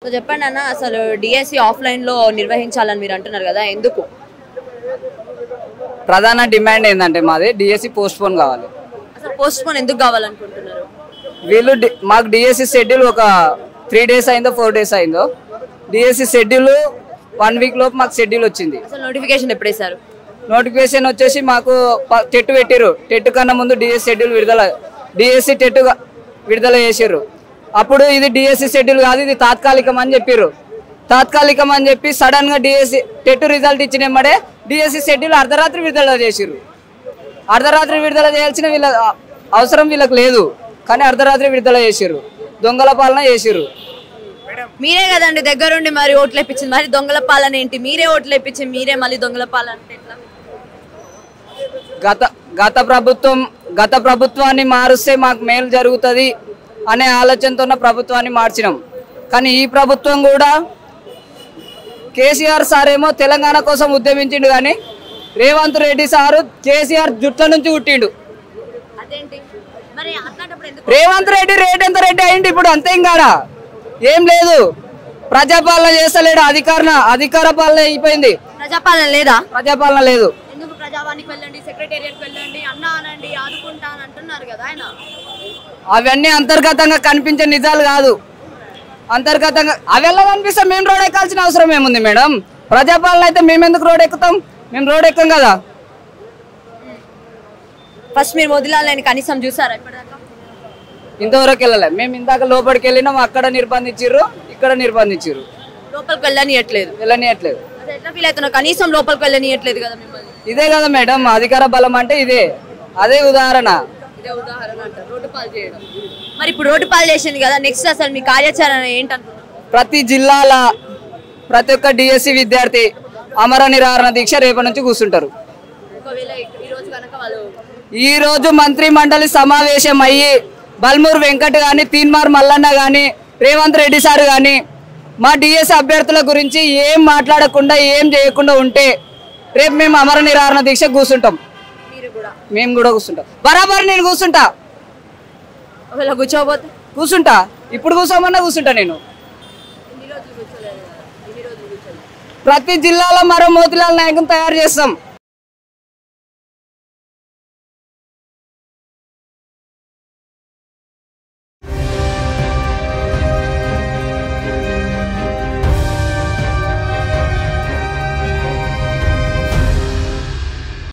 So చెప్పండి అన్న, అసలు డిఎస్సి ఆఫ్లైన్లో నిర్వహించాలని మీరు అంటున్నారు కదా, ఎందుకు? ప్రధాన డిమాండ్ ఏంటంటే మాది డిఎస్సి పోస్ట్ పోన్ కావాలి. అసలు పోస్ట్ పోన్ ఎందుకు కావాలనుకుంటున్నారు? వీళ్ళు మాకు డిఎస్సి షెడ్యూల్ ఒక 3 days అయిందో 4 days అయిందో, డిఎస్సి షెడ్యూల్ 1 week లోపు మాకు షెడ్యూల్ వచ్చింది. అసలు నోటిఫికేషన్ ఎప్పుడు వేశారు? నోటిఫికేషన్ వచ్చేసి మాకు టెట్ పెట్టిరు. టెట్ కన్నా ముందు డిఎస్సి షెడ్యూల్ డిఎస్సి టెట్ విడుదల చేసారు. అప్పుడు ఇది డిఎస్సి షెడ్యూల్ కాదు, ఇది తాత్కాలికం అని చెప్పారు. తాత్కాలికం అని చెప్పి సడన్ గా డిఎస్సి టెట్ రిజల్ట్ ఇచ్చినమ్మడే డిఎస్సి షెడ్యూల్ అర్ధరాత్రి విడుదల చేసారు. అర్ధరాత్రి విడుదల చేయాల్సిన వీళ్ళ అవసరం వీళ్ళకి లేదు, కానీ అర్ధరాత్రి విడుదల చేసారు. దొంగల పాలన చేసారు. మీరే కదండి దగ్గరుండి మరి ఓట్లు వేయించింది, మరి దొంగల పాలన ఏంటి? మీరే ఓట్లు వేయించి మీరే మళ్ళీ దొంగల పాలన అంటే ఎట్లా? గత ప్రభుత్వాన్ని మారుస్తే మాకు మేలు జరుగుతుంది అనే ఆలోచనతో ఉన్న ప్రభుత్వాన్ని మార్చినాం. కానీ ఈ ప్రభుత్వం కూడా కేసీఆర్ సార్ ఏమో తెలంగాణ కోసం ఉద్యమించిండు, కానీ రేవంత్ రెడ్డి సారు కేసీఆర్ జుట్ల నుంచి పుట్టిండు. రేవంత్ రెడ్డి రేటెంత రెడ్డి అయింది ఇప్పుడు, అంతే ఇంకాడా ఏం లేదు. ప్రజాపాలన చేస్తలేడు, అధికార పాలన అయిపోయింది. ప్రజాపాలన లేదా? ప్రజాపాలన లేదు. ఎందుకు ప్రజావానికి వెళ్ళండి, సెక్రటేరియట్కి వెళ్ళండి, అన్నా అనండి, ఆదుకుంటా అని అంటున్నారు కదా ఆయన. అవన్నీ అంతర్గతంగా కనిపించే నిజాలు కాదు. అంతర్గతంగా అవి ఎలా కనిపిస్తే మేము రోడ్ ఎక్కాల్సిన అవసరం ఏముంది మేడం? ప్రజాపాలన అయితే మేము ఎందుకు రోడ్ ఎక్కుతాం? మేము రోడ్ ఎక్కం కదా. ఫస్ట్ మీరు మొదలాలని కనీసం చూసారా ఇప్పటిదాకా? ఇంతవరకు వెళ్ళలే. మేము ఇందాక లోపలికి వెళ్ళినాం, అక్కడ నిర్బంధించారు, ఇక్కడ నిర్బంధించారు. లోపలికి వెళ్ళనియట్లేదు. ఎట్లా ఫీల్ అవుతున్నారు? కనీసం లోపలికి వెళ్ళనియట్లేదు కదా మిమ్మల్ని. ఇదే కదా మేడం అధికార బలం అంటే, అదే ఉదాహరణ. రోడ్డు పాలు చేయడం. మరి ఇప్పుడు రోడ్డు పాలు చేసింది కదా, నెక్స్ట్ అసలు మీ కార్యాచరణ ఏంటంటున్నారు? ప్రతి జిల్లాల ప్రతి ఒక్క డిఎస్సి విద్యార్థి అమర నిరాహార దీక్ష రేపటి నుంచి కూర్చుంటారు. ఈ రోజు మంత్రి మండలి సమావేశం అయ్యి బల్మూర్ వెంకట్ గాని, తీన్మార్ మల్లన్న గాని, రేవంత్ రెడ్డి సార్ గాని మా డిఎస్సి అభ్యర్థుల గురించి ఏం మాట్లాడకుండా ఏం చేయకుండా ఉంటే రేపు మేము అమర నిరాహార దీక్ష కూర్చుంటాం. మేము కూడా కూర్చుంటాం. బరాబర్ నేను కూర్చుంటా. కూర్చుంటా, ఇప్పుడు కూర్చోమన్నా కూర్చుంటా. నేను ప్రతి జిల్లాలో మరో మోతిలాల్ నాయకుని తయారు చేస్తాం.